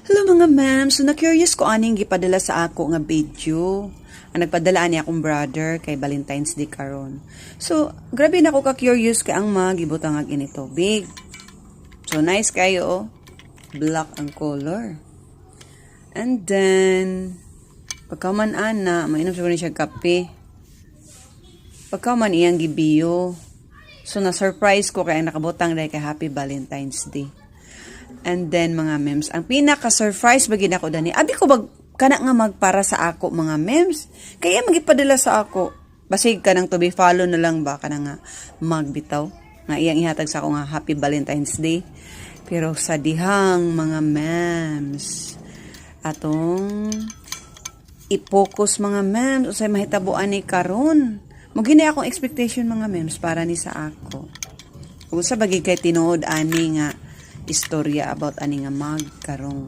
Hello mga ma'am, so na-curious ko aning gipadala sa ako nga video. Ang nagpadala niya akong brother kay Valentine's Day karon. So, grabe na ako ka-curious kay ang magibutang ag ini tubig. So, nice kayo oh. Black ang color. And then, pagkaman ana, mainom siguro siya kape. Pagkaman iyang gibiyo. So, na-surprise ko kaya nakabutang dahil kay Happy Valentine's Day. And then, mga memes, ang pinaka-surprise bagin ako dani. Abi ko kana nga magpara sa ako, mga memes. Kaya magipadala sa ako. Basig ka nang to be follow na lang ba ka na nga magbitaw. Nga iyang ihatag sa ako nga Happy Valentine's Day. Pero sa dihang, mga memes, atong i-focus mga memes. O say mahitabuan ni karon. Mugini akong expectation mga memes para ni sa ako. Kung sa bagay kay tinuod ani nga istorya about ani nga magkarong